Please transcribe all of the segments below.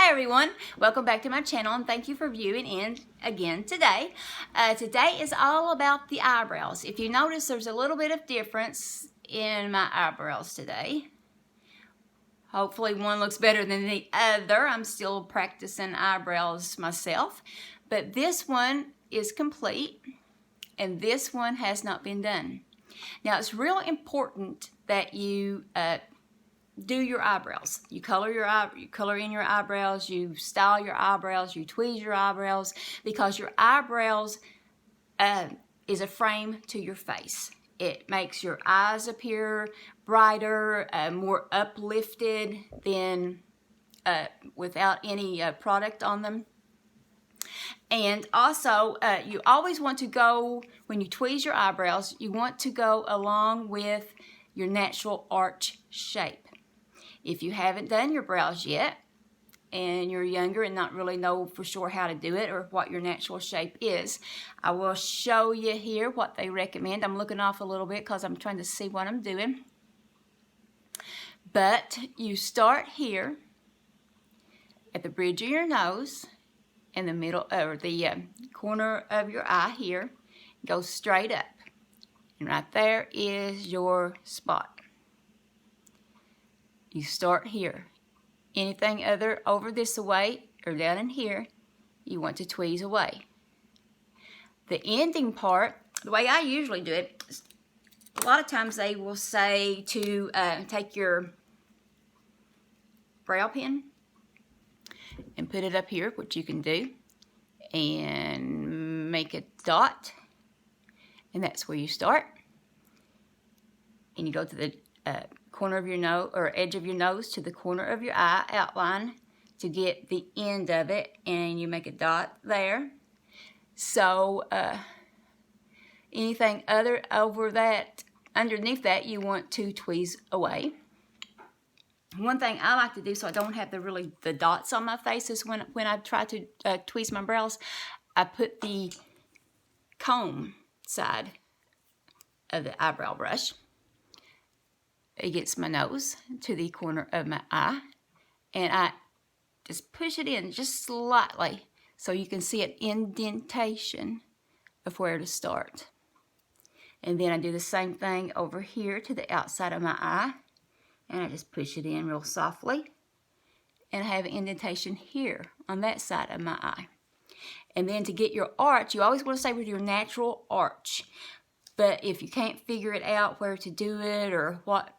Hi everyone, welcome back to my channel and thank you for viewing in again today. Today is all about the eyebrows. If you notice, there's a little bit of difference in my eyebrows today. Hopefully one looks better than the other. I'm still practicing eyebrows myself, but this one is complete and this one has not been done. Now it's real important that you do your eyebrows. You color in your eyebrows, you style your eyebrows, you tweeze your eyebrows, because your eyebrows is a frame to your face. It makes your eyes appear brighter, more uplifted than without any product on them. And also, you always want to go, when you tweeze your eyebrows, you want to go along with your natural arch shape. If you haven't done your brows yet and you're younger and not really know for sure how to do it or what your natural shape is, I will show you here what they recommend. I'm looking off a little bit because I'm trying to see what I'm doing. But you start here at the bridge of your nose, in the middle, or the corner of your eye here, go straight up. And right there is your spot. You start here. Anything other over this way or down in here, you want to tweeze away. The ending part, the way I usually do it, a lot of times they will say to take your brow pin and put it up here, which you can do, and make a dot, and that's where you start. And you go to the corner of your nose, or edge of your nose, to the corner of your eye outline to get the end of it, and you make a dot there. So anything other over that, underneath that, you want to tweeze away. One thing I like to do, so I don't have the dots on my face, is when I try to tweeze my brows, I put the comb side of the eyebrow brush against my nose to the corner of my eye, and I just push it in just slightly so you can see an indentation of where to start. And then I do the same thing over here to the outside of my eye, and I just push it in real softly, and I have an indentation here on that side of my eye. And then to get your arch, you always want to stay with your natural arch. But if you can't figure it out where to do it, or what,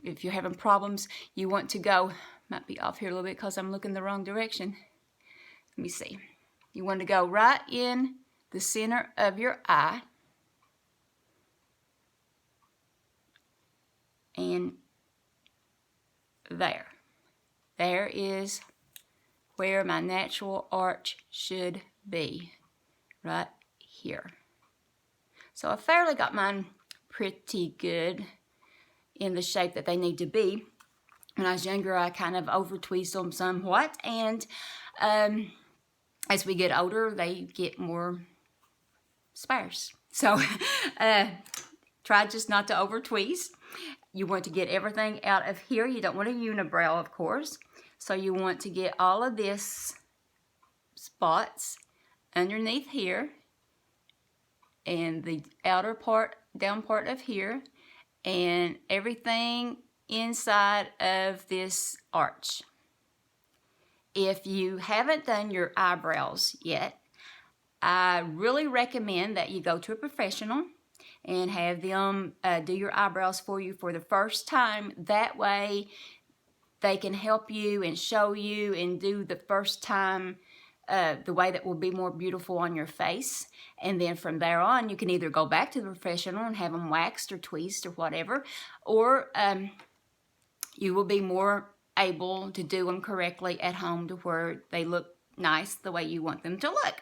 if you're having problems, you want to go, might be off here a little bit because I'm looking the wrong direction. Let me see. You want to go right in the center of your eye, and there. There is where my natural arch should be, right here. So I fairly got mine pretty good in the shape that they need to be. When I was younger, I kind of over-tweezed them somewhat, and as we get older, they get more sparse. So try just not to over-tweeze. You want to get everything out of here. You don't want a unibrow, of course. So you want to get all of this spots underneath here, and the outer part, down part of here, and everything inside of this arch. If you haven't done your eyebrows yet, I really recommend that you go to a professional and have them do your eyebrows for you for the first time. That way they can help you and show you and do the first time the way that will be more beautiful on your face. And then from there on, you can either go back to the professional and have them waxed or tweezed or whatever, or you will be more able to do them correctly at home to where they look nice the way you want them to look.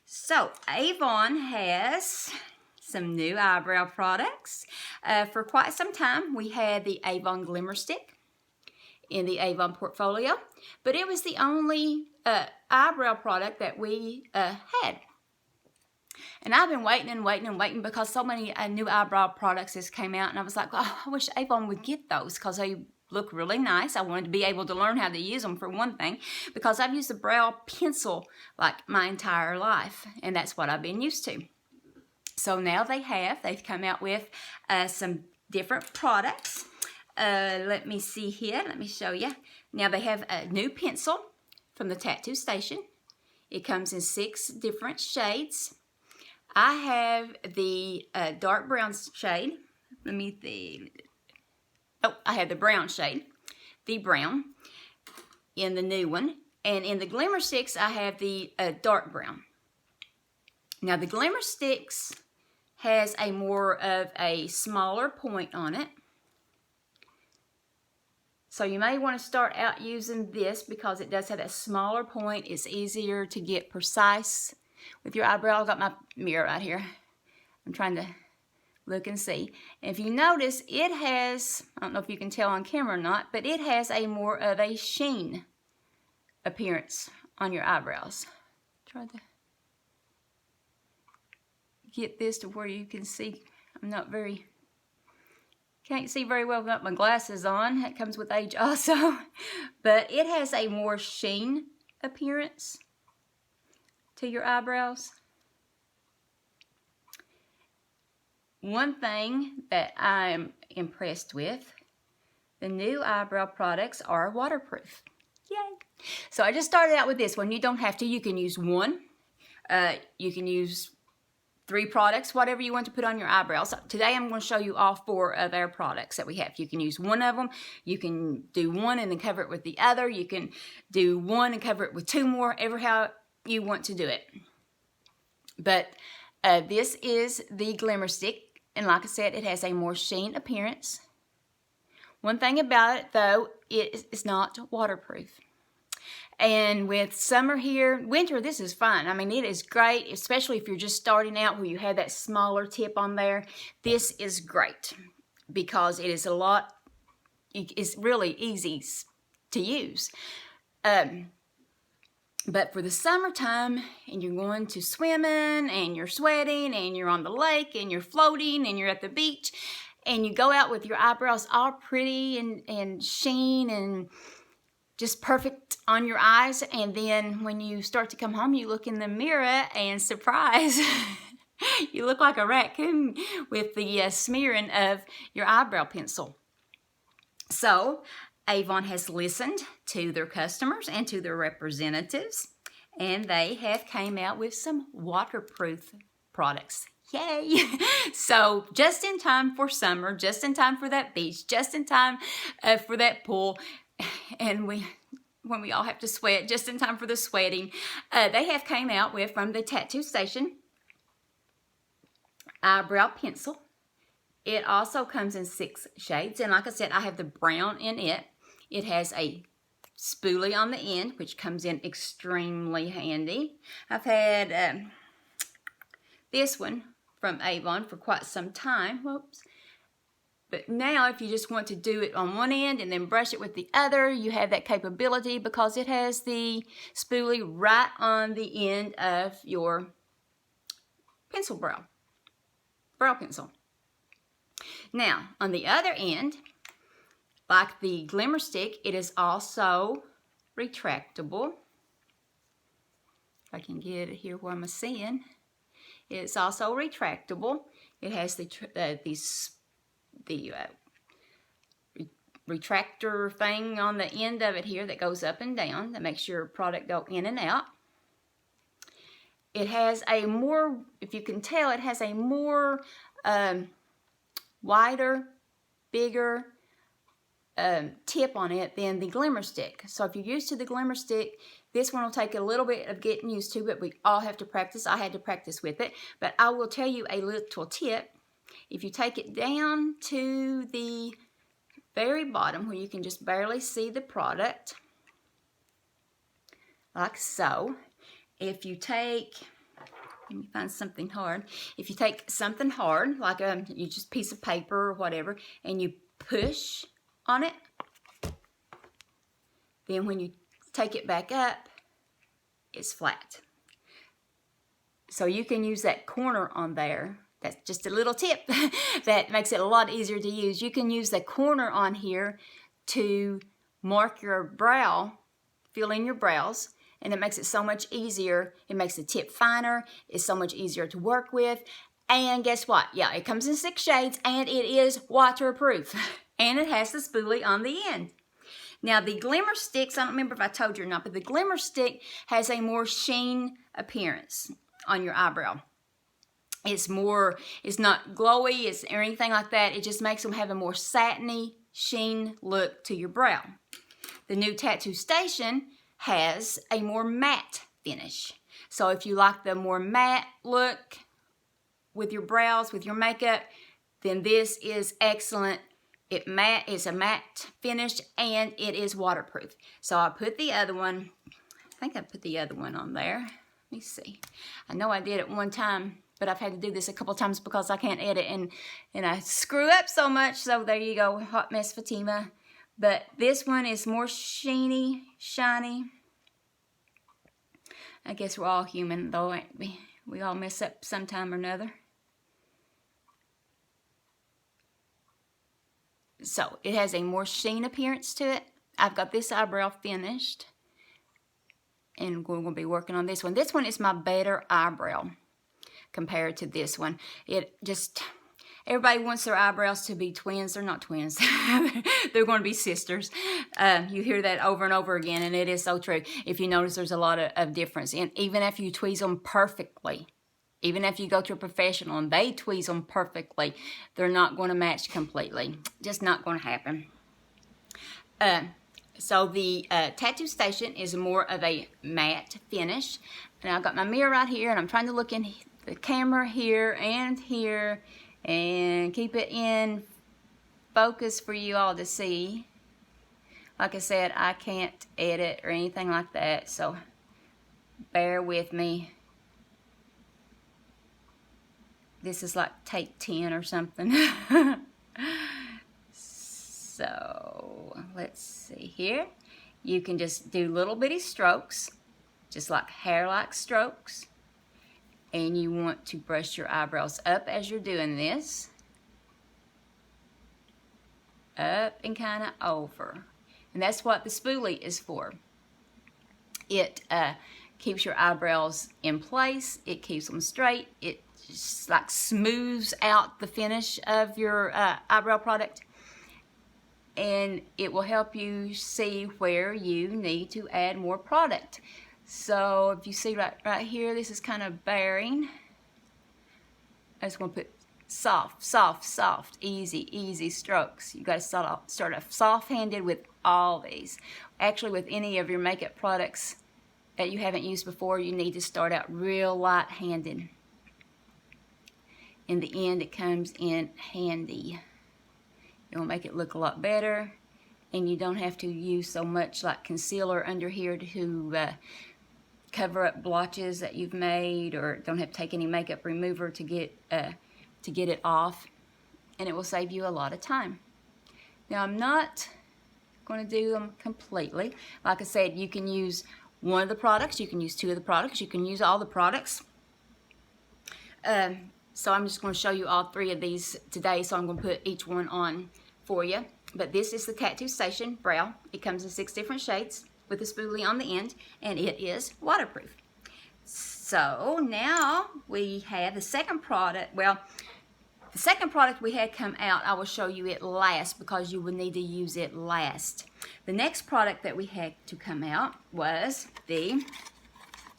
So Avon has some new eyebrow products. For quite some time, we had the Avon Glimmer Stick in the Avon portfolio, but it was the only eyebrow product that we had. And I've been waiting and waiting and waiting because so many new eyebrow products has came out, and I was like, oh, I wish Avon would get those because they look really nice. I wanted to be able to learn how to use them for one thing, because I've used a brow pencil like my entire life, and that's what I've been used to. So now they've come out with some different products. Let me see here, let me show you. Now they have a new pencil from the Tattoo Station. It comes in 6 different shades. I have the dark brown shade. Let me see. Oh, I have the brown shade, the brown, in the new one. And in the Glimmer Sticks, I have the dark brown. Now, the Glimmer Sticks has a more of a smaller point on it. So you may want to start out using this because it does have that smaller point. It's easier to get precise with your eyebrow. I've got my mirror right here. I'm trying to look and see. If you notice, it has, I don't know if you can tell on camera or not, but it has a more of a sheen appearance on your eyebrows. Try to get this to where you can see. Can't see very well without my glasses on. That comes with age also. But it has a more sheen appearance to your eyebrows. One thing that I'm impressed with, the new eyebrow products are waterproof. Yay! So I just started out with this one. You don't have to. You can use one. You can use 3 products, whatever you want to put on your eyebrows. So today I'm going to show you all 4 of our products that we have. You can use one of them. You can do one and then cover it with the other. You can do one and cover it with 2 more, ever how you want to do it. But this is the Glimmer Stick. And like I said, it has a more sheen appearance. One thing about it, though, it is not waterproof. And with summer here, winter, this is fine. I mean, it is great, especially if you're just starting out where you have that smaller tip on there. This is great because it is it's really easy to use. But for the summertime, and you're going to swimming, and you're sweating, and you're on the lake, and you're floating, and you're at the beach, and you go out with your eyebrows all pretty and sheen and just perfect on your eyes, and then when you start to come home, you look in the mirror, and surprise, you look like a raccoon with the smearing of your eyebrow pencil. So Avon has listened to their customers and to their representatives, and they have came out with some waterproof products. Yay! So just in time for summer, just in time for that beach, just in time for that pool, and when we all have to sweat, just in time for the sweating, they have came out with, from the Tattoo Station, eyebrow pencil. It also comes in 6 shades, and like I said, I have the brown in it. It has a spoolie on the end, which comes in extremely handy. I've had this one from Avon for quite some time. Whoops. But now if you just want to do it on one end and then brush it with the other, you have that capability because it has the spoolie right on the end of your pencil brow pencil. Now, on the other end, like the Glimmer Stick, it is also retractable. If I can get it here where I'm seeing. It's also retractable. It has the retractor thing on the end of it here that goes up and down that makes your product go in and out. It has a more, if you can tell, it has a more wider, bigger tip on it than the Glimmer Stick. So if you're used to the Glimmer Stick, this one will take a little bit of getting used to, but we all have to practice. I had to practice with it. But I will tell you a little tip. If you take it down to the very bottom where you can just barely see the product, like so, if you take, let me find something hard. If you take something hard, like you just piece of paper or whatever, and you push on it, then when you take it back up, it's flat. So you can use that corner on there. That's just a little tip that makes it a lot easier to use. You can use the corner on here to mark your brow, fill in your brows, and it makes it so much easier. It makes the tip finer. It's so much easier to work with. And guess what? Yeah, it comes in 6 shades and it is waterproof. And it has the spoolie on the end. Now the Glimmer Sticks, I don't remember if I told you or not, but the Glimmer Stick has a more sheen appearance on your eyebrow. It's not glowy or anything like that. It just makes them have a more satiny sheen look to your brow. The new Tattoo Station has a more matte finish. So if you like the more matte look with your brows, with your makeup, then this is excellent. It's a matte finish and it is waterproof. So I put the other one, I think I put the other one on there. Let me see. I know I did it one time, but I've had to do this a couple times because I can't edit and I screw up so much. So there you go, hot mess Fatima. But this one is more shiny. I guess we're all human though, ain't we? We all mess up sometime or another. So it has a more sheen appearance to it. I've got this eyebrow finished. And we're going to be working on this one. This one is my better eyebrow compared to this one. Everybody wants their eyebrows to be twins. They're not twins. They're going to be sisters. You hear that over and over again, and it is so true. If you notice, there's a lot of difference. And even if you tweeze them perfectly, even if you go to a professional and they tweeze them perfectly, they're not going to match completely. Just not going to happen. So the Tattoo Station is more of a matte finish. And I've got my mirror right here, and I'm trying to look in the camera here and keep it in focus for you all to see. Like I said, I can't edit or anything like that, so bear with me. This is like take 10 or something. So let's see here. You can just do little bitty strokes, just like hair-like strokes. And you want to brush your eyebrows up as you're doing this. Up and kind of over. And that's what the spoolie is for. It keeps your eyebrows in place. It keeps them straight. It just like smooths out the finish of your eyebrow product. And it will help you see where you need to add more product. So if you see right here, this is kind of bearing. I just want to put soft, easy strokes. You got to start off soft-handed with all these. Actually, with any of your makeup products that you haven't used before, you need to start out real light-handed. In the end, it comes in handy. It'll make it look a lot better, and you don't have to use so much like concealer under here to cover up blotches that you've made, or don't have to take any makeup remover to get it off, and it will save you a lot of time. Now I'm not going to do them completely. Like I said, you can use one of the products, you can use 2 of the products, you can use all the products. So I'm just going to show you all 3 of these today, so I'm going to put each one on for you. But this is the Tattoo Station Brow. It comes in 6 different shades with a spoolie on the end, and it is waterproof. So now we have the second product. Well, the second product we had come out, I will show you it last because you will need to use it last. The next product that we had to come out was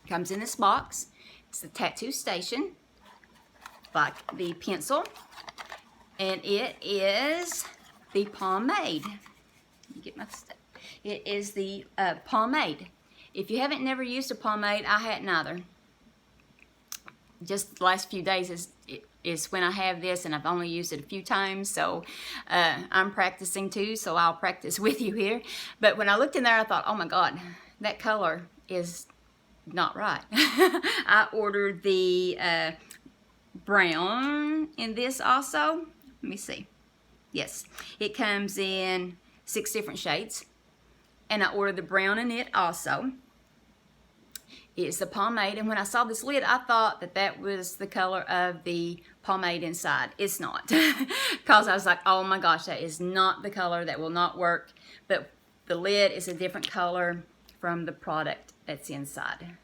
comes in this box. It's the Tattoo Station, like the pencil, and it is the Pomade. Let me get my stuff. It is the Pomade. If you haven't never used a pomade, I hadn't either. Just the last few days is when I have this, and I've only used it a few times, so I'm practicing too, so I'll practice with you here. But when I looked in there, I thought, oh my God, that color is not right. I ordered the brown in this also. Let me see. Yes, it comes in 6 different shades, and I ordered the brown in it also. It's the pomade, and when I saw this lid, I thought that that was the color of the pomade inside. It's not, because I was like, oh my gosh, that is not the color. That will not work. But the lid is a different color from the product that's inside.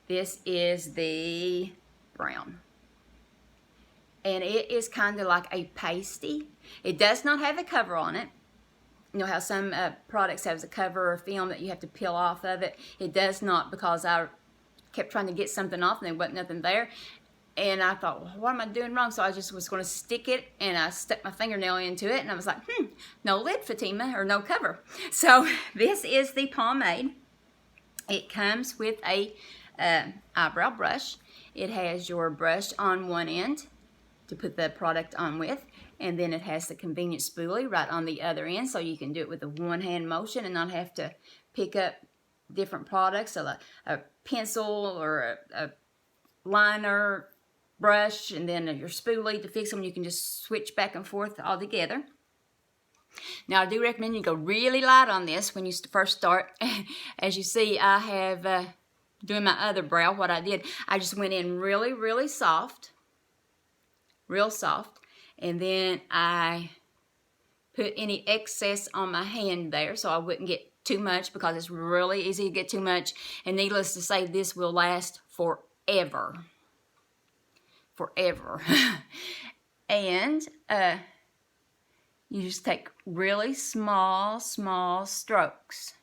This is the brown, and it is kind of like a pasty. It does not have a cover on it. You know how some products have a cover or film that you have to peel off of it. It does not, because I kept trying to get something off and there wasn't nothing there. And I thought, well, what am I doing wrong? So I just was going to stick it, and I stuck my fingernail into it, and I was like, no lid, Fatima, or no cover. So this is the pomade. It comes with a eyebrow brush. It has your brush on one end to put the product on with, and then it has the convenient spoolie right on the other end, so you can do it with a one-hand motion and not have to pick up different products, so a pencil or a liner, brush, and then your spoolie to fix them. You can just switch back and forth all together. Now, I do recommend you go really light on this when you first start. As you see, I have, doing my other brow, what I did, I just went in really, really soft, real soft, and then I put any excess on my hand there so I wouldn't get too much, because it's really easy to get too much, and needless to say, this will last forever. Forever. And you just take really small strokes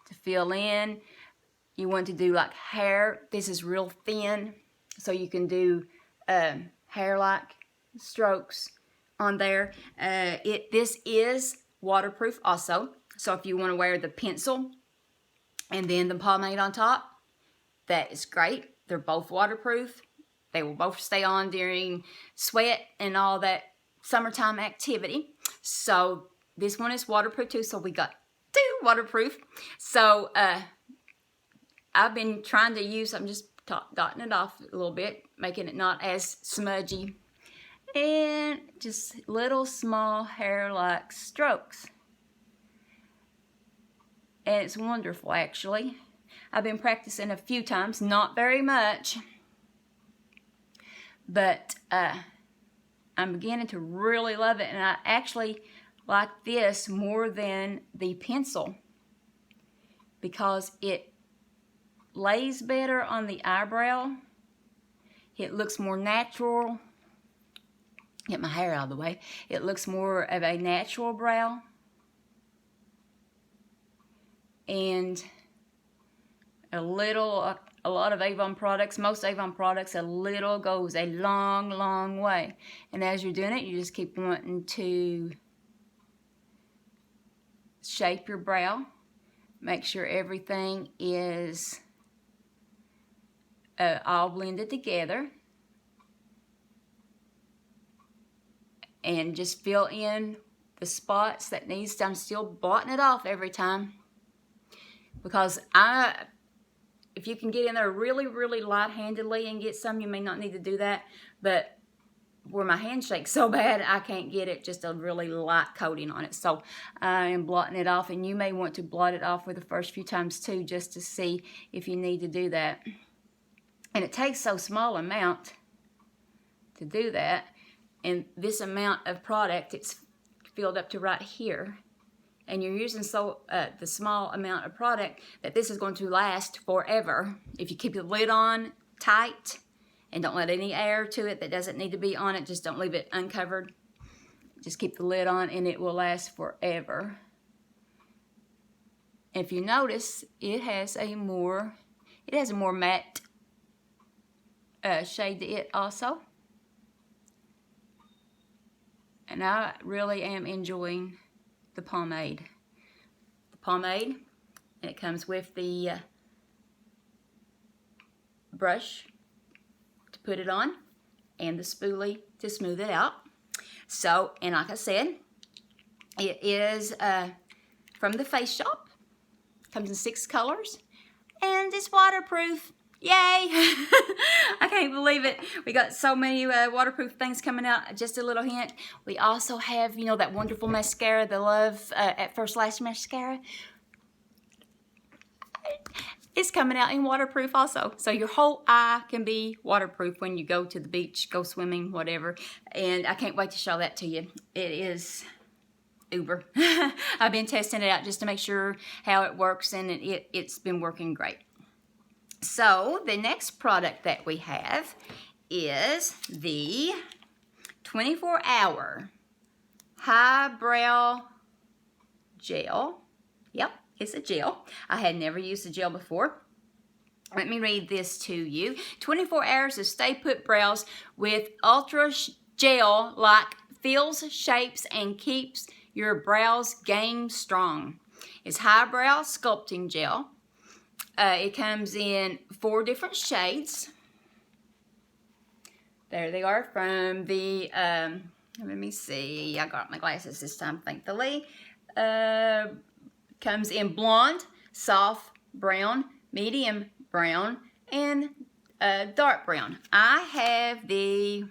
to fill in. You want to do like hair. This is real thin, so you can do hair-like strokes on there. This is waterproof also, so if you want to wear the pencil and then the pomade on top, that is great. They're both waterproof. They will both stay on during sweat and all that summertime activity. So this one is waterproof too, so we got two waterproof. So I've been trying to use, I'm just dotting it off a little bit, making it not as smudgy, and just little small hair-like strokes. And it's wonderful, actually. I've been practicing a few times, not very much, but I'm beginning to really love it, and I actually like this more than the pencil because it lays better on the eyebrow. It looks more natural. Get my hair out of the way. It looks more of a natural brow. And a lot of Avon products, most Avon products, a little goes a long way. And as you're doing it, you just keep wanting to shape your brow. Make sure everything is all blended together. And just fill in the spots that needs to. I'm still blotting it off every time, because if you can get in there really light-handedly and get some, you may not need to do that. But where my hand shakes so bad, I can't get it, just a really light coating on it. So I am blotting it off, and you may want to blot it off for the first few times too, just to see if you need to do that. And it takes so small amount to do that. And this amount of product, it's filled up to right here. And you're using the small amount of product that this is going to last forever. If you keep the lid on tight and don't let any air to it that doesn't need to be on it, just don't leave it uncovered. Just keep the lid on and it will last forever. If you notice, it has a more matte shade to it also. And I really am enjoying the pomade. The pomade, and it comes with the brush to put it on and the spoolie to smooth it out. So, and like I said, it is from the Face Shop. Comes in 6 colors, and it's waterproof. Yay! I can't believe it. We got so many waterproof things coming out. Just a little hint. We also have, you know, that wonderful mascara, the Love at First Lash mascara. it's coming out in waterproof also. So your whole eye can be waterproof when you go to the beach, go swimming, whatever. And I can't wait to show that to you. It is uber. I've been testing it out just to make sure how it works, and it's been working great. So the next product that we have is the 24-hour Hi-Brow Gel. Yep, it's a gel. I had never used a gel before. Let me read this to you. 24 hours of stay put brows with ultra gel like fills, shapes, and keeps your brows game strong. It's Hi-Brow Sculpting Gel. It comes in 4 different shades. There they are from the, let me see, I got my glasses this time, thankfully. Comes in blonde, soft brown, medium brown, and dark brown. I have the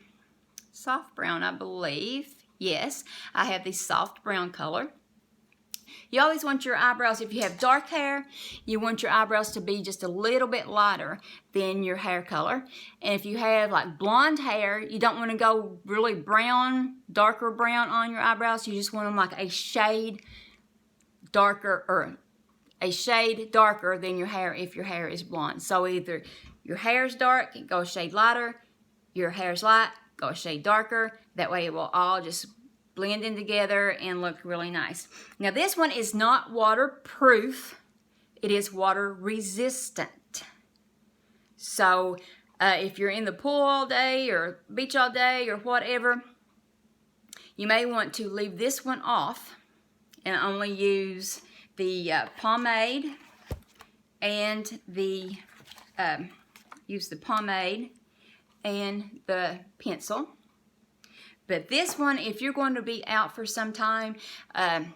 soft brown, I believe. Yes, I have the soft brown color. You always want your eyebrows, if you have dark hair, you want your eyebrows to be just a little bit lighter than your hair color. And if you have like blonde hair, you don't want to go really brown, darker brown on your eyebrows. You just want them like a shade darker, or a shade darker than your hair if your hair is blonde. So either your hair is dark, go a shade lighter. Your hair is light, go a shade darker. That way it will all just blend in together and look really nice. Now this one is not waterproof. It is water resistant. So if you're in the pool all day or beach all day or whatever, you may want to leave this one off and only use the pomade and the pomade and the pencil. But this one, if you're going to be out for some time,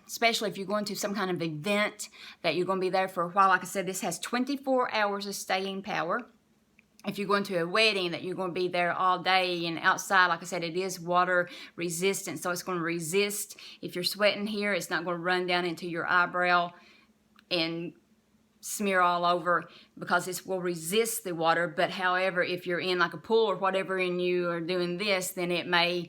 especially if you're going to some kind of event that you're going to be there for a while, like I said, this has 24 hours of staying power. If you're going to a wedding that you're going to be there all day and outside, like I said, it is water resistant, so it's going to resist. If you're sweating here, it's not going to run down into your eyebrow and smear all over, because this will resist the water. But however, if you're in like a pool or whatever and you are doing this, then it may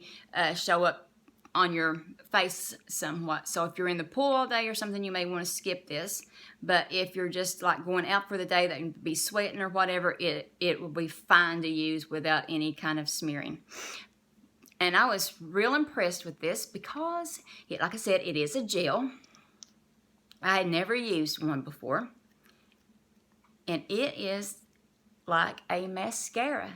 show up on your face somewhat. So if you're in the pool all day or something, you may want to skip this. But if you're just like going out for the day that you be sweating or whatever, it will be fine to use without any kind of smearing. And I was real impressed with this because, like I said, it is a gel. I had never used one before. And it is like a mascara.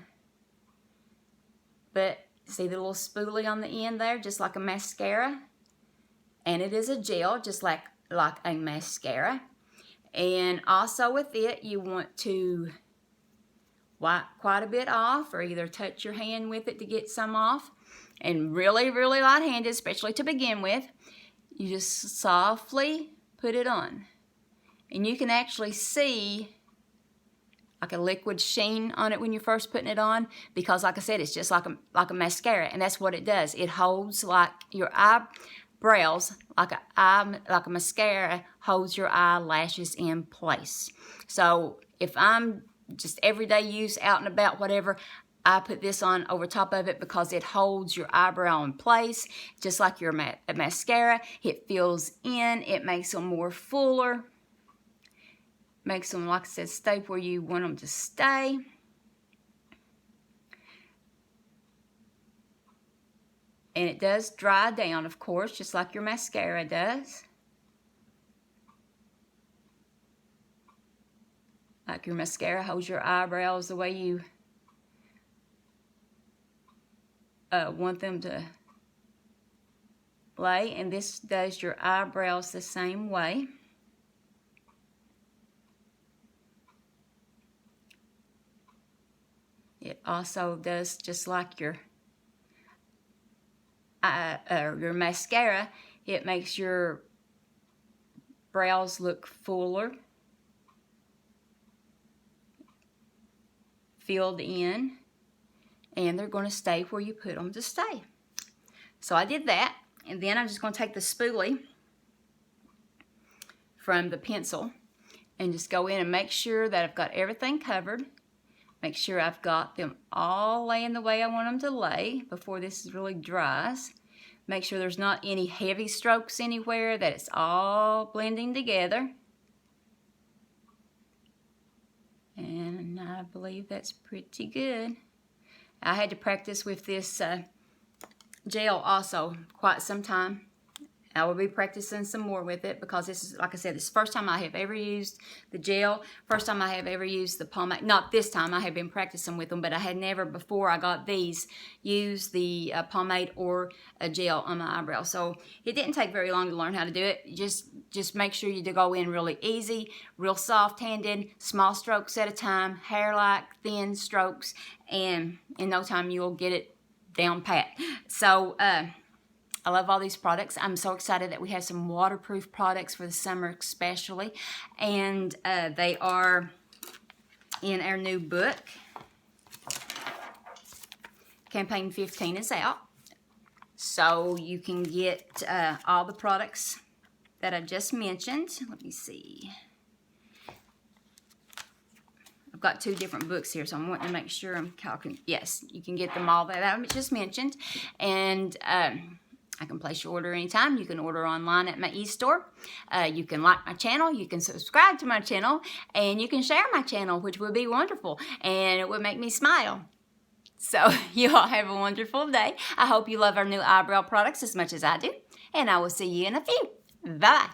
But see the little spoolie on the end there, just like a mascara? And it is a gel, just like a mascara. And also with it, you want to wipe quite a bit off, or either touch your hand with it to get some off. And really, really light-handed, especially to begin with. You just softly put it on. And you can actually see like a liquid sheen on it when you're first putting it on, because like I said, it's just like a mascara, and that's what it does. It holds like your eyebrows, like a mascara holds your eyelashes in place. So if I'm just everyday use, out and about, whatever, I put this on over top of it because it holds your eyebrow in place, just like your mascara. It fills in, it makes them more fuller. Makes them, like I said, stay where you want them to stay. And it does dry down, of course, just like your mascara does. Like your mascara holds your eyebrows the way you want them to lay. And this does your eyebrows the same way. It also does just like your mascara. It makes your brows look fuller, filled in, and they're going to stay where you put them to stay. So I did that, and then I'm just going to take the spoolie from the pencil, and just go in and make sure that I've got everything covered. Make sure I've got them all laying the way I want them to lay before this really dries. Make sure there's not any heavy strokes anywhere, that it's all blending together. And I believe that's pretty good. I had to practice with this gel also quite some time. I will be practicing some more with it because this is, like I said, this is the first time I have ever used the gel. First time I have ever used the pomade. Not this time, I have been practicing with them, but I had never before I got these used the pomade or a gel on my eyebrow. So it didn't take very long to learn how to do it. Just make sure you go in really easy, real soft-handed, small strokes at a time, hair-like, thin strokes, and in no time you'll get it down pat. So, I love all these products. I'm so excited that we have some waterproof products for the summer especially. And they are in our new book. Campaign 15 is out. So you can get all the products that I just mentioned. Let me see. I've got 2 different books here, so I'm wanting to make sure I'm calculating. Yes, you can get them all that I just mentioned. And I can place your order anytime. You can order online at my e-store. You can like my channel. You can subscribe to my channel. And you can share my channel, which would be wonderful. And it would make me smile. So you all have a wonderful day. I hope you love our new eyebrow products as much as I do. And I will see you in a few. Bye.